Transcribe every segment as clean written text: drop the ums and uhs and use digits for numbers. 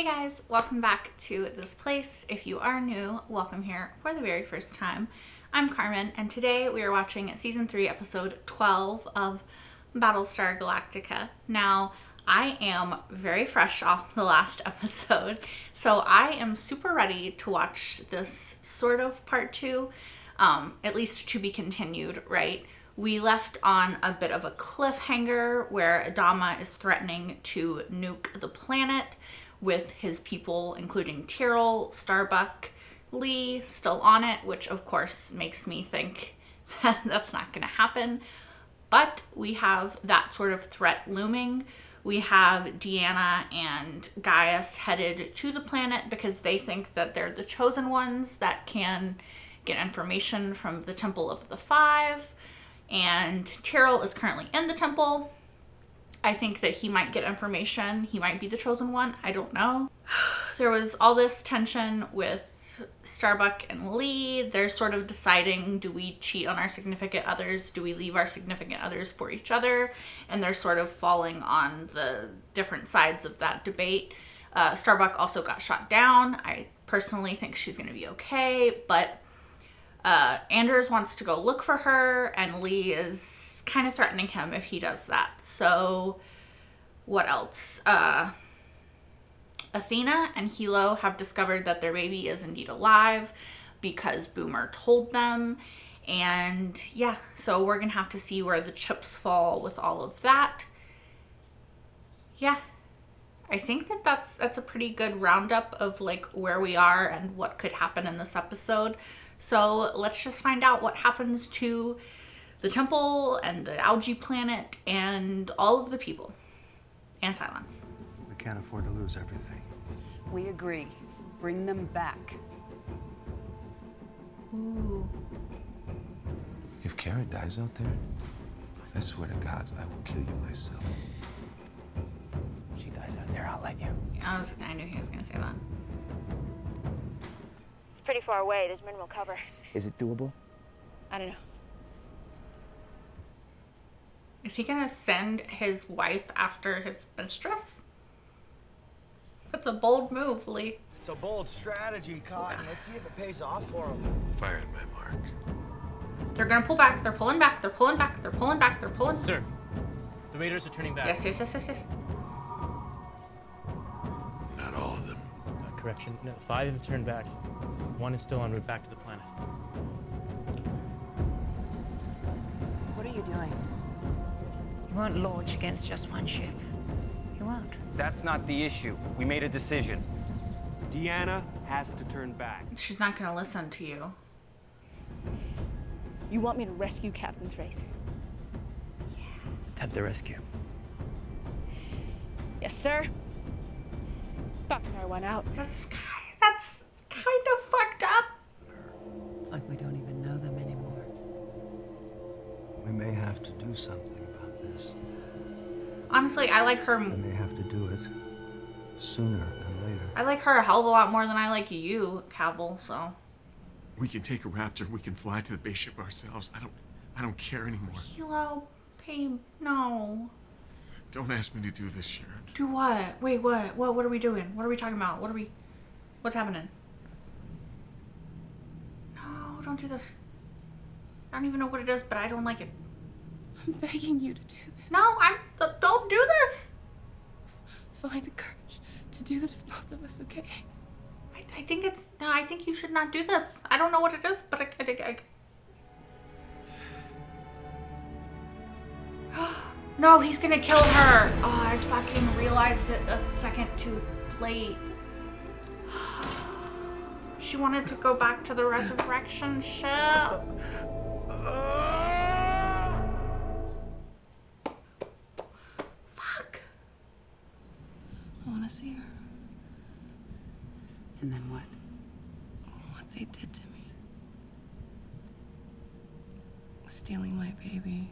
Hey guys, welcome back to this place. If you are new, welcome here for the very first time. I'm Carmen, and today we are watching season 3, episode 12 of Battlestar Galactica. Now, I am very fresh off the last episode, so I am super ready to watch this sort of part 2, at least to be continued, right? We left on a bit of a cliffhanger where Adama is threatening to nuke the planet with his people, including Tyrell, Starbuck, Lee, still on it, which of course makes me think that that's not going to happen. But we have that sort of threat looming. We have Deanna and Gaius headed to the planet because they think that they're the chosen ones that can get information from the Temple of the Five. And Tyrell is currently in the temple. I think that he might get information. He might be the chosen one. I don't know. There was all this tension with Starbuck and Lee. They're sort of deciding, do we cheat on our significant others? Do we leave our significant others for each other? And they're sort of falling on the different sides of that debate. Starbuck also got shot down. I personally think she's going to be okay, but Anders wants to go look for her, and Lee is kind of threatening him if he does that. So what else? Athena and Hilo have discovered that their baby is indeed alive because Boomer told them. And yeah, so we're gonna have to see where the chips fall with all of that. Yeah, I think that that's a pretty good roundup of like where we are and what could happen in this episode. So let's just find out what happens to the temple and the algae planet and all of the people. And silence. We can't afford to lose everything. We agree. Bring them back. Ooh. If Kara dies out there, I swear to gods, I will kill you myself. If she dies out there, I'll let you. I knew he was gonna say that. It's pretty far away. There's minimal cover. Is it doable? I don't know. Is he gonna send his wife after his mistress? That's a bold move, Lee. It's a bold strategy, Cotton. Let's see if it pays off for him. Firing my mark. They're gonna pull back. They're pulling back. They're pulling back. They're pulling back. They're pulling. Sir, the raiders are turning back. Yes. Not all of them. Correction. No, 5 have turned back. 1 is still en route back to the planet. What are you doing? You won't launch against just one ship. You won't. That's not the issue. We made a decision. Deanna has to turn back. She's not gonna listen to you. You want me to rescue Captain Thrace? Attempt the rescue. Yes, sir. Buck and I went out. That's kind of fucked up. It's like we don't even know them anymore. We may have to do something about this. Honestly, I like her. We may have to do it sooner than later. I like her a hell of a lot more than I like you, Cavill. So. We can take a Rapture. We can fly to the base ship ourselves. I don't care anymore. Hilo, babe, no. Don't ask me to do this, Sharon. Do what? Wait, what? What are we doing? What are we talking about? What's happening? No, don't do this. I don't even know what it is, but I don't like it. I'm begging you to do this. No, don't do this. Find the courage to do this for both of us, okay? I think you should not do this. I don't know what it is, but I No, he's gonna kill her. Oh, I fucking realized it a second too late. She wanted to go back to the resurrection ship. Fuck. I want to see her. And then what? What they did to me. Stealing my baby.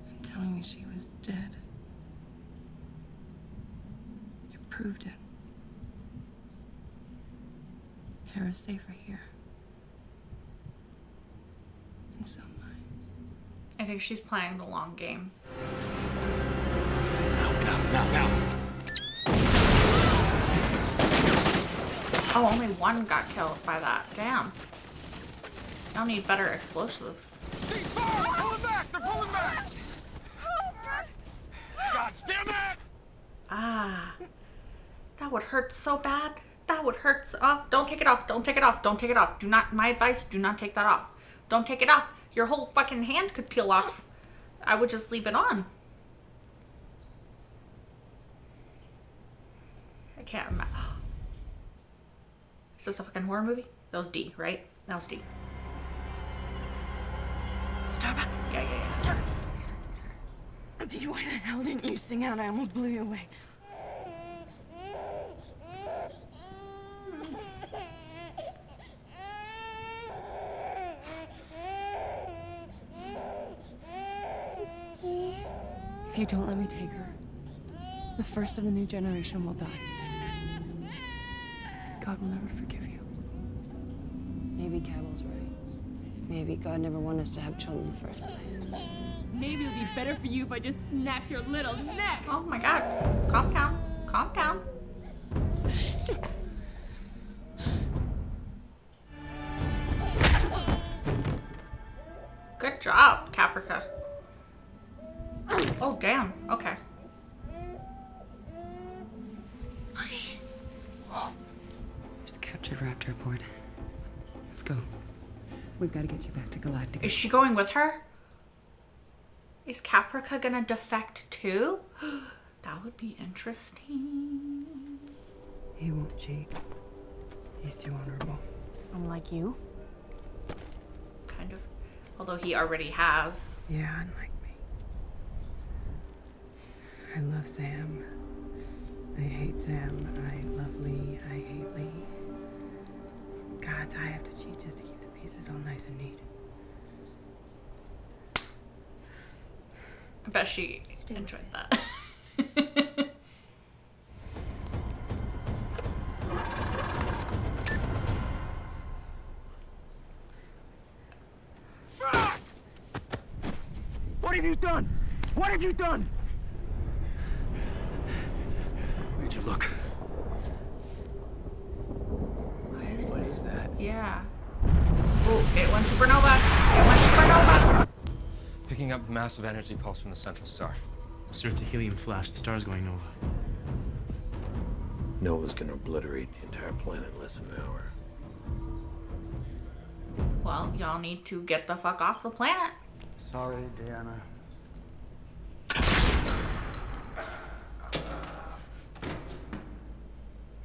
And telling me she was dead. It proved it. Kara's safer here. And so am I. I think she's playing the long game. Now. Oh, only one got killed by that. Damn. Y'all need better explosives. See, fire! They're pulling back! They're pulling back! God damn it! Ah. That would hurt so bad. That would hurt so... Oh, don't take it off. Don't take it off. Don't take it off. Do not... My advice, do not take that off. Don't take it off. Your whole fucking hand could peel off. I would just leave it on. I can't imagine. Is this a fucking horror movie? That was D, right? That was D. Starbuck. Yeah. Starbuck. Why the hell didn't you sing out? I almost blew you away. If you don't let me take her, the first of the new generation will die. God will never forgive you. Maybe Cabell's right. Maybe God never wanted us to have children in the first place. Maybe it would be better for you if I just snapped your little neck. Oh my god. Calm down. Calm down. Good job, Caprica. Oh, damn. Okay. There's a captured Rapture aboard. Let's go. We've got to get you back to Galactica. Is she going with her? Is Caprica gonna defect too? That would be interesting. He won't cheat. He's too honorable. Unlike you. Kind of. Although he already has. Yeah, unlike me. I love Sam. I hate Sam. I love Lee. I hate Lee. God, I have to cheat just to keep the pieces all nice and neat. I bet she enjoyed that. What have you done? What have you done? Where'd you look? What is that? Yeah. Oh, it went supernova. It went supernova. Picking up a massive energy pulse from the central star. Sir, it's a helium flash. The star's going nova. Nova's gonna obliterate the entire planet in less than an hour. Well, y'all need to get the fuck off the planet. Sorry, Diana.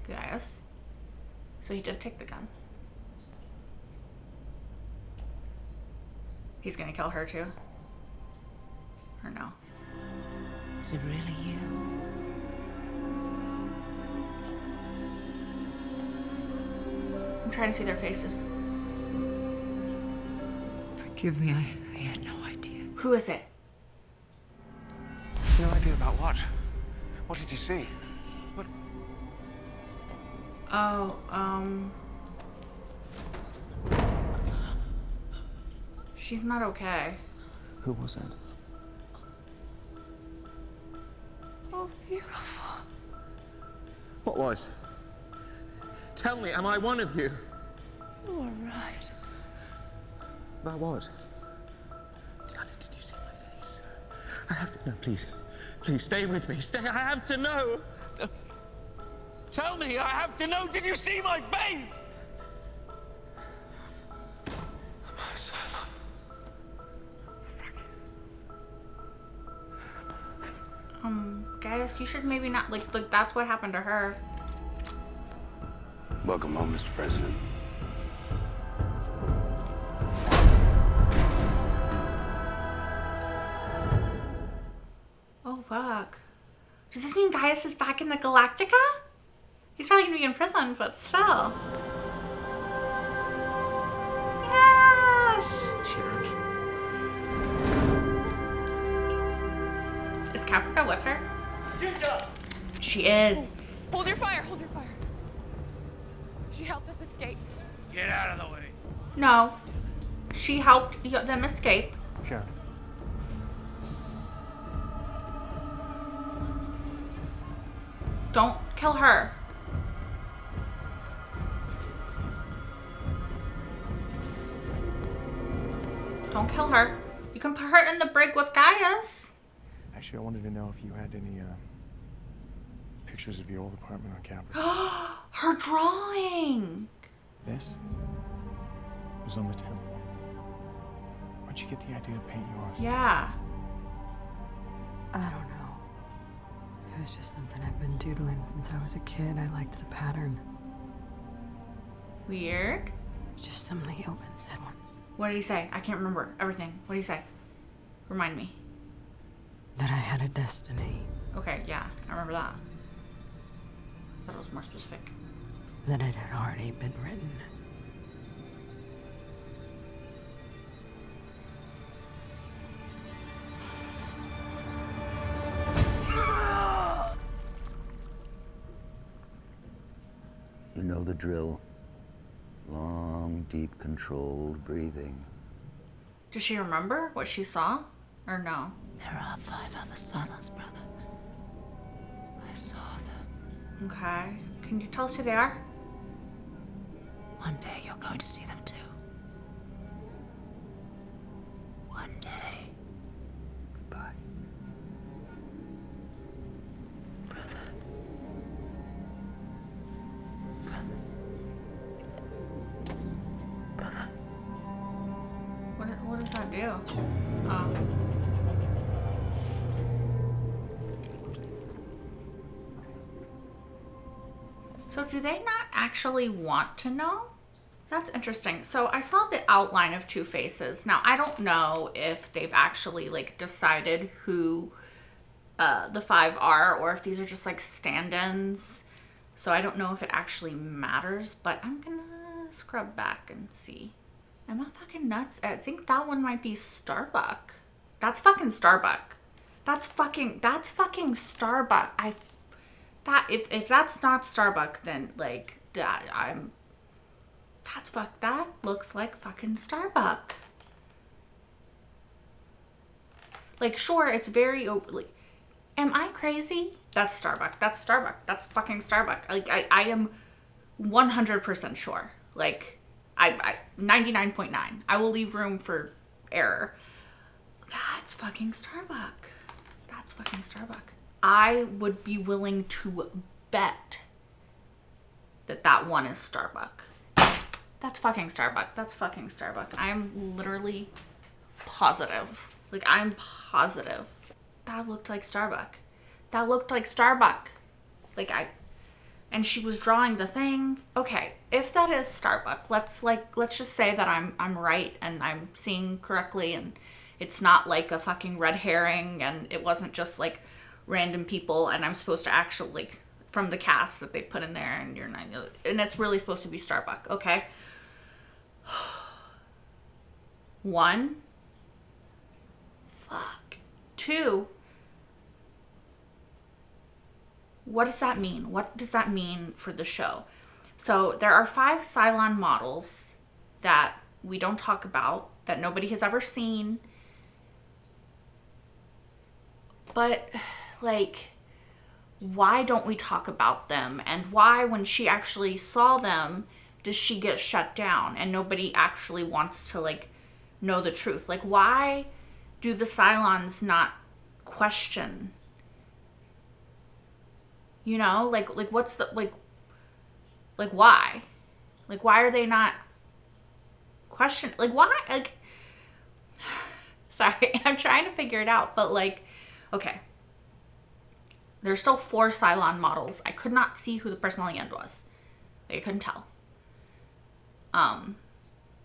Guys. So he did take the gun. He's gonna kill her too? Or no? Is it really you? I'm trying to see their faces. Forgive me, I had no idea. Who is it? No idea about what? What did you see? What? Oh, she's not okay. Who was it? Oh, beautiful. What was? Tell me, am I one of you? You are right. About what? Diana, did you see my face? I have to know, please. Please, stay with me. Stay, I have to know. Tell me, I have to know. Did you see my face? Guys, you should maybe not, like, that's what happened to her. Welcome home, Mr. President. Oh, fuck. Does this mean Gaius is back in the Galactica? He's probably gonna be in prison, but still. Yes! Cheers. Is Caprica with her? She is. Hold your fire, hold your fire. She helped us escape. Get out of the way. No. She helped them escape. Sure. Don't kill her. Don't kill her. You can put her in the brig with Gaius. Actually, I wanted to know if you had any pictures of your old apartment on Capra. Her drawing. This was on the town. Where'd you get the idea to paint yours? Yeah. I don't know. It was just something I've been doodling since I was a kid. I liked the pattern. Weird. Just something Open said once. What did he say? I can't remember everything. What did he say? Remind me. That I had a destiny. Okay, yeah, I remember that. I thought it was more specific. That it had already been written. You know the drill. Long, deep, controlled breathing. Does she remember what she saw? Or no? There are 5 other Cylons, brother. I saw them. Okay. Can you tell us who they are? One day you're going to see them too. One day. Goodbye. Brother. Brother. What does that do? Oh. So do they not actually want to know? That's interesting. So I saw the outline of Two Faces. Now, I don't know if they've actually like decided who the 5 are or if these are just like stand-ins. So I don't know if it actually matters, but I'm gonna scrub back and see. Am I fucking nuts? I think that one might be Starbuck. That's fucking Starbuck. That's fucking Starbuck. If that's not Starbuck, then like that that looks like fucking Starbuck. Like, sure, it's very overly. Am I crazy? That's Starbuck. That's Starbuck. That's fucking Starbuck. Like, I am 100% sure. Like, I 99.9. I will leave room for error. That's fucking Starbuck. That's fucking Starbuck. I would be willing to bet that that one is Starbuck. That's fucking Starbuck. That's fucking Starbuck. I'm literally positive. Like, I'm positive. That looked like Starbuck. That looked like Starbuck. Like, and she was drawing the thing. Okay, if that is Starbuck, let's just say that I'm right and I'm seeing correctly and it's not like a fucking red herring and it wasn't just like random people and I'm supposed to actually, like, from the cast that they put in there and you're not, and it's really supposed to be Starbuck, okay? 1. Fuck. 2. What does that mean? What does that mean for the show? So there are 5 Cylon models that we don't talk about, that nobody has ever seen. But, like, why don't we talk about them? And why, when she actually saw them, does she get shut down and nobody actually wants to, like, know the truth? Like, why do the Cylons not question? You know, like what's the, like why? Like, why are they not question? Like, why? Like, sorry, I'm trying to figure it out, but like, okay. There's still 4 Cylon models. I could not see who the person on the end was. Like, I couldn't tell.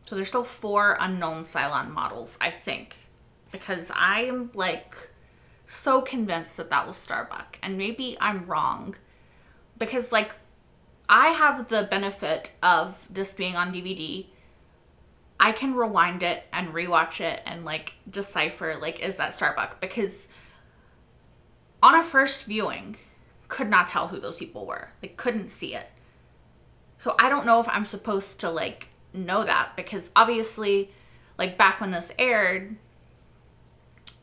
So there's still 4 unknown Cylon models, I think. Because I am, like, so convinced that that was Starbuck. And maybe I'm wrong. Because, like, I have the benefit of this being on DVD. I can rewind it and rewatch it and, like, decipher, like, is that Starbuck? Because on a first viewing, could not tell who those people were. Like, couldn't see it. So I don't know if I'm supposed to, like, know that. Because obviously, like, back when this aired,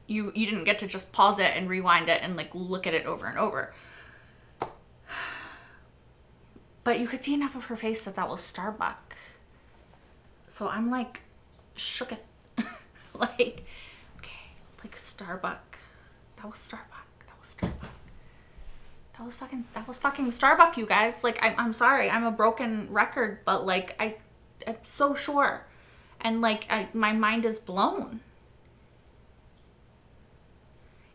you didn't get to just pause it and rewind it and, like, look at it over and over. But you could see enough of her face that that was Starbuck. So I'm, like, shooketh. Like, okay, like Starbuck. That was Starbuck. That was Starbuck. That was fucking Starbuck, you guys. Like, I'm sorry, I'm a broken record, but like, I'm so sure. And like, my mind is blown.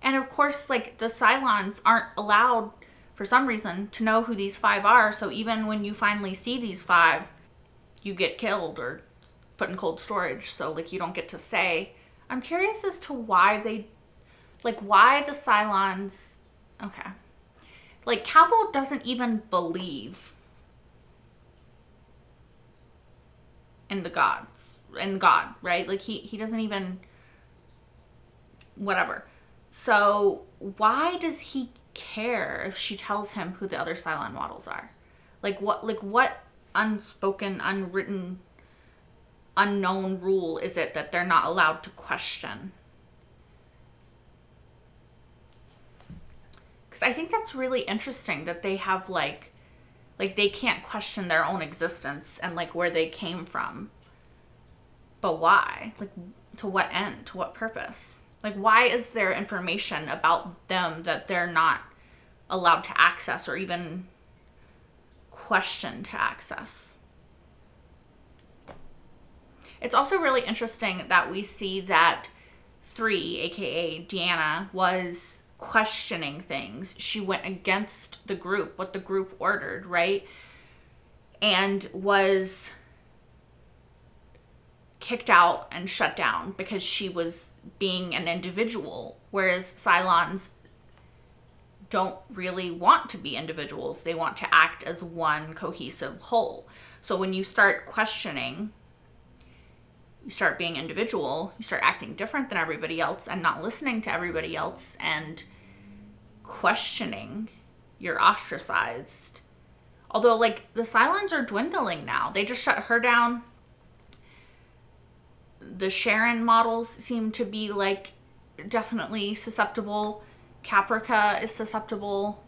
And of course, like, the Cylons aren't allowed, for some reason, to know who these 5 are. So even when you finally see these 5, you get killed or put in cold storage. So like, you don't get to say. I'm curious as to why they, like, why the Cylons, okay. Like, Cavill doesn't even believe in the gods, in God, right? Like, he doesn't even, whatever. So why does he care if she tells him who the other Cylon models are? Like, what unspoken, unwritten, unknown rule is it that they're not allowed to question? Because I think that's really interesting that they have like they can't question their own existence and like where they came from. But why? Like, to what end? To what purpose? Like, why is there information about them that they're not allowed to access or even question to access? It's also really interesting that we see that 3, aka Deanna, was questioning things. She went against the group, what the group ordered, right? And was kicked out and shut down because she was being an individual, whereas Cylons don't really want to be individuals. They want to act as one cohesive whole. So when you start questioning, you start being individual, you start acting different than everybody else and not listening to everybody else and questioning, you're ostracized. Although, like, the Cylons are dwindling now. They just shut her down. The Sharon models seem to be, like, definitely susceptible. Caprica is susceptible.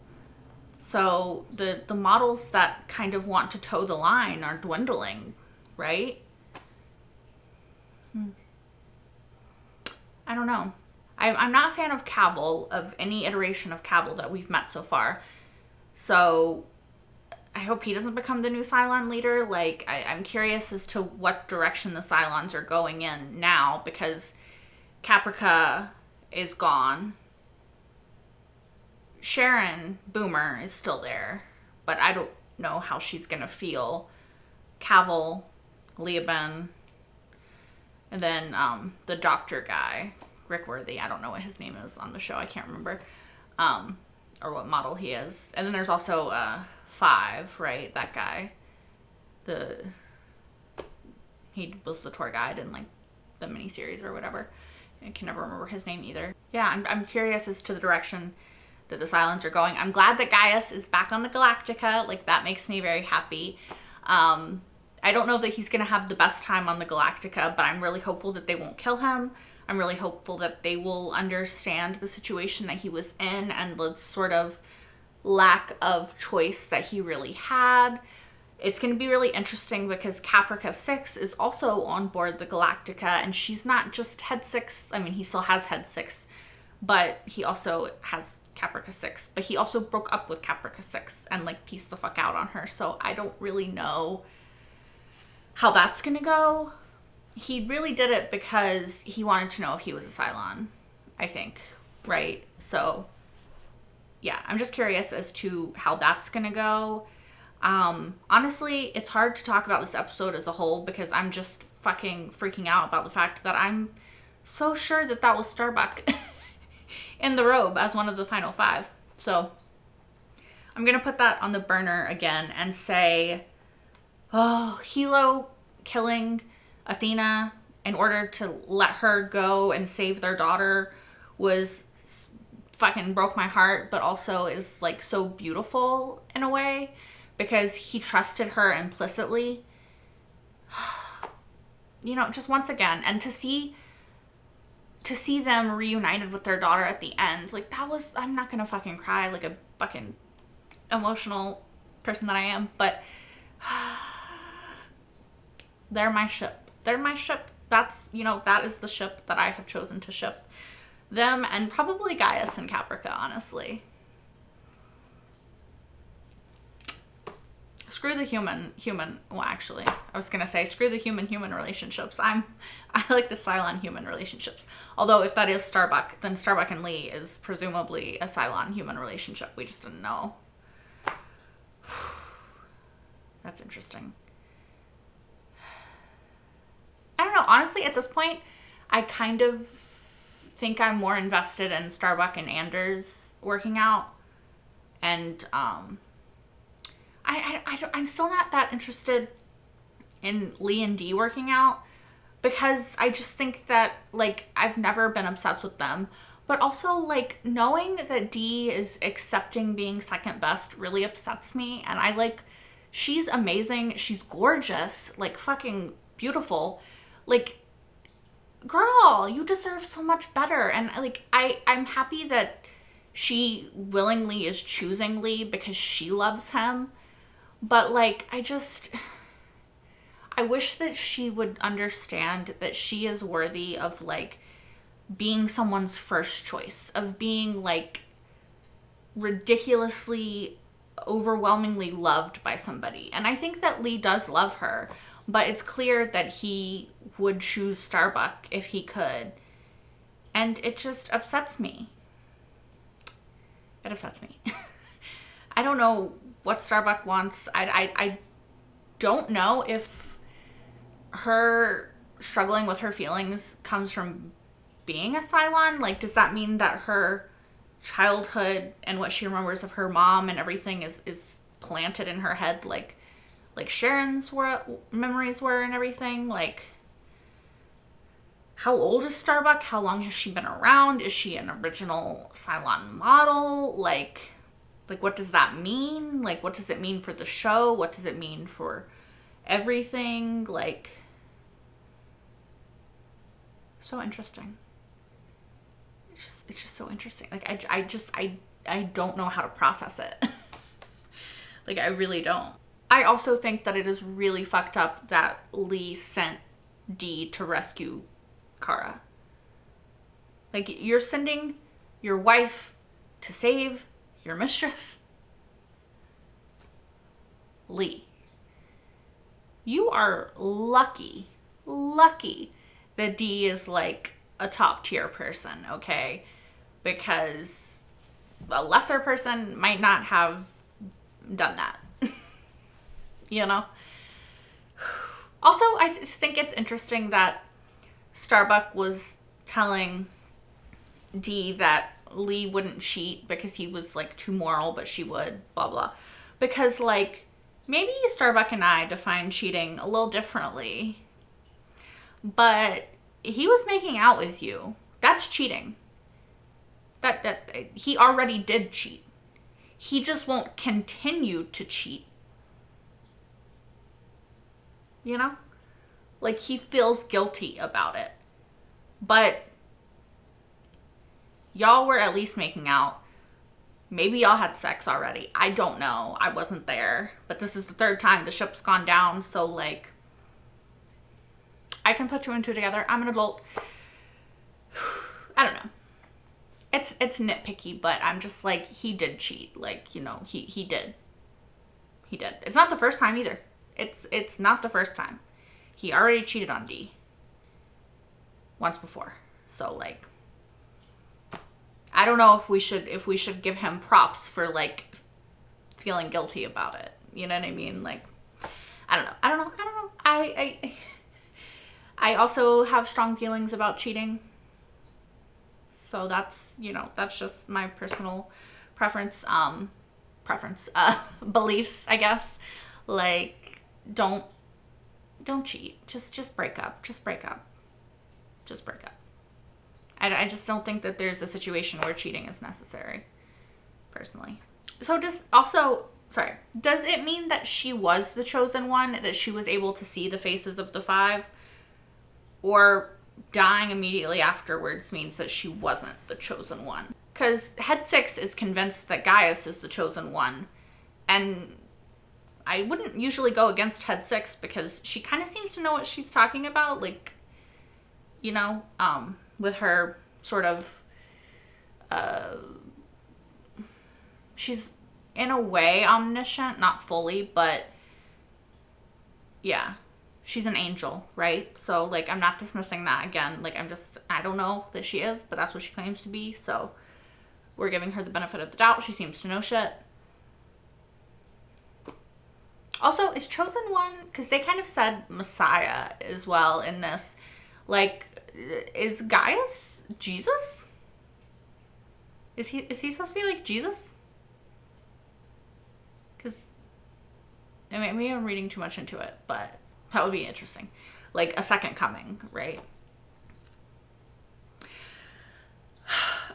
So the models that kind of want to toe the line are dwindling, right? I don't know. I'm not a fan of Cavill, of any iteration of Cavill that we've met so far. So I hope he doesn't become the new Cylon leader. Like, I'm curious as to what direction the Cylons are going in now, because Caprica is gone. Sharon Boomer is still there, but I don't know how she's gonna feel. Cavill, Leoben, and then the doctor guy, Rick Worthy. I don't know what his name is on the show. I can't remember. Or what model he is. And then there's also 5, right? That guy. He was the tour guide in like the miniseries or whatever. I can never remember his name either. Yeah, I'm curious as to the direction that the Cylons are going. I'm glad that Gaius is back on the Galactica. Like, that makes me very happy. I don't know that he's going to have the best time on the Galactica, but I'm really hopeful that they won't kill him. I'm really hopeful that they will understand the situation that he was in and the sort of lack of choice that he really had. It's going to be really interesting because Caprica 6 is also on board the Galactica, and she's not just Head 6. I mean, he still has Head 6, but he also has Caprica 6. But he also broke up with Caprica 6 and, like, pieced the fuck out on her. So I don't really know how that's going to go. He really did it because he wanted to know if he was a Cylon, I think, right? So, yeah, I'm just curious as to how that's going to go. Honestly, it's hard to talk about this episode as a whole because I'm just fucking freaking out about the fact that I'm so sure that that was Starbuck in the robe as one of the final 5. So I'm going to put that on the burner again and say, oh, Hilo killing Athena in order to let her go and save their daughter was fucking broke my heart, but also is like so beautiful in a way because he trusted her implicitly. You know, just once again, and to see them reunited with their daughter at the end, like, that was, I'm not gonna fucking cry like a fucking emotional person that I am, but they're my ship. They're my ship. That's, you know, that is the ship that I have chosen to ship. Them and probably Gaius and Caprica, honestly. Screw the human, well, actually, I was gonna say screw the human relationships. I like the Cylon human relationships. Although if that is Starbuck, then Starbuck and Lee is presumably a Cylon human relationship. We just didn't know. That's interesting. I don't know, honestly, at this point, I kind of think I'm more invested in Starbuck and Anders working out. And, I'm still not that interested in Lee and Dee working out, because I just think that, like, I've never been obsessed with them. But also, like, knowing that Dee is accepting being second best really upsets me. And I, like, she's amazing. She's gorgeous. Like, fucking beautiful. Like, girl, you deserve so much better. And, like, I'm happy that she willingly is choosing Lee because she loves him. But, like, I wish that she would understand that she is worthy of, like, being someone's first choice, of being, like, ridiculously, overwhelmingly loved by somebody. And I think that Lee does love her, but it's clear that he would choose Starbuck if he could. And it just upsets me. It upsets me. I don't know what Starbuck wants. I don't know if her struggling with her feelings comes from being a Cylon. Like, does that mean that her childhood and what she remembers of her mom and everything is planted in her head, like Sharon's memories were and everything? Like, how old is Starbuck? How long has she been around? Is she an original Cylon model? Like what does that mean? Like, what does it mean for the show? What does it mean for everything? Like, so interesting. It's just so interesting. Like, I don't know how to process it. Like, I really don't. I also think that it is really fucked up that Lee sent Dee to rescue Kara. Like, you're sending your wife to save your mistress? Lee, you are lucky that Dee is, like, a top tier person, okay? Because a lesser person might not have done that. You know? Also, I just think it's interesting that Starbuck was telling Dee that Lee wouldn't cheat because he was, like, too moral, but she would, blah, blah. Because, like, maybe Starbuck and I define cheating a little differently. But he was making out with you. That's cheating. That he already did cheat. He just won't continue to cheat. You know? Like, he feels guilty about it. But y'all were at least making out. Maybe y'all had sex already. I don't know. I wasn't there. But this is the third time the ship's gone down. So, like, I can put two and two together. I'm an adult. I don't know. It's nitpicky, but I'm just like, he did cheat. Like, you know, he did. He did. It's not the first time either. It's not the first time. He already cheated on Dee once before. So, like, I don't know if we should give him props for, like, feeling guilty about it. You know what I mean? Like, I don't know. I also have strong feelings about cheating. So that's, you know, that's just my personal beliefs, I guess. Like, don't cheat. Just break up. Just break up. I just don't think that there's a situation where cheating is necessary, personally. So does it mean that she was the chosen one, that she was able to see the faces of the five? Or dying immediately afterwards means that she wasn't the chosen one? Because Head 6 is convinced that Gaius is the chosen one. And I wouldn't usually go against Head 6 because she kind of seems to know what she's talking about. Like, you know, with her sort of, she's in a way omniscient, not fully, but yeah, she's an angel, right? So, like, I'm not dismissing that again. Like, I don't know that she is, but that's what she claims to be. So we're giving her the benefit of the doubt. She seems to know shit. Also, is Chosen One, because they kind of said Messiah as well in this. Like, is Gaius Jesus? Is he supposed to be like Jesus? Because, I mean, maybe I'm reading too much into it, but that would be interesting. Like a second coming, right?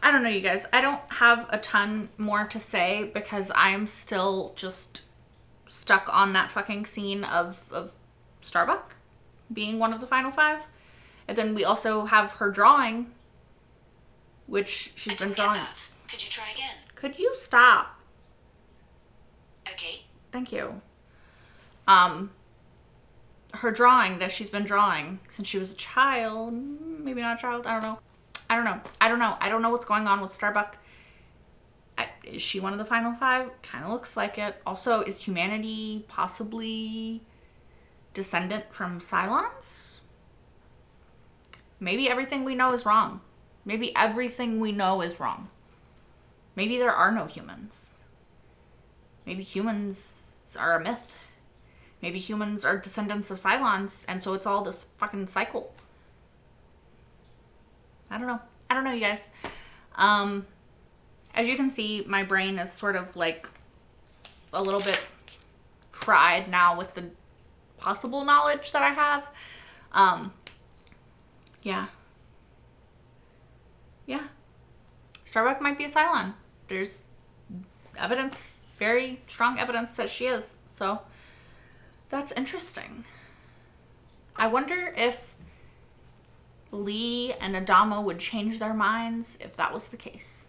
I don't know, you guys. I don't have a ton more to say because I'm still just stuck on that fucking scene of Starbuck being one of the final 5. And then we also have her drawing, which she's been drawing. Could you try again? Could you stop? Okay. Thank you. Her drawing that she's been drawing since she was a child, maybe not a child, I don't know. I don't know what's going on with Starbuck. Is she one of the final 5? Kind of looks like it. Also, is humanity possibly descendant from Cylons? Maybe everything we know is wrong. Maybe everything we know is wrong. Maybe there are no humans. Maybe humans are a myth. Maybe humans are descendants of Cylons, and so it's all this fucking cycle. I don't know, you guys. As you can see, my brain is sort of like a little bit fried now with the possible knowledge that I have. Yeah. Starbuck might be a Cylon. There's evidence, very strong evidence that she is. So that's interesting. I wonder if Lee and Adama would change their minds if that was the case.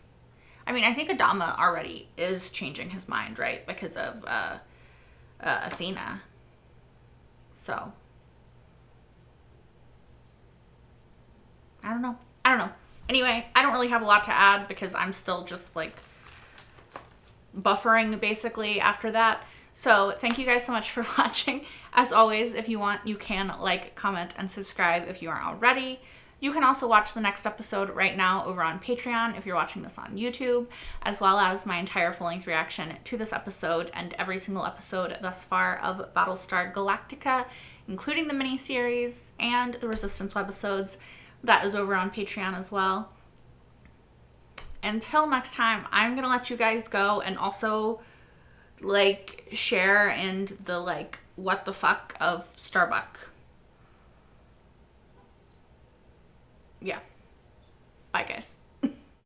I mean, I think Adama already is changing his mind, right? Because of Athena. So I don't know. Anyway, I don't really have a lot to add because I'm still just like buffering basically after that. So thank you guys so much for watching. As always, if you want, you can like, comment, and subscribe if you aren't already. You can also watch the next episode right now over on Patreon if you're watching this on YouTube, as well as my entire full-length reaction to this episode and every single episode thus far of Battlestar Galactica, including the miniseries and the Resistance webisodes. That is over on Patreon as well. Until next time, I'm gonna let you guys go and also like share in the like what the fuck of Starbuck. Yeah. Bye guys.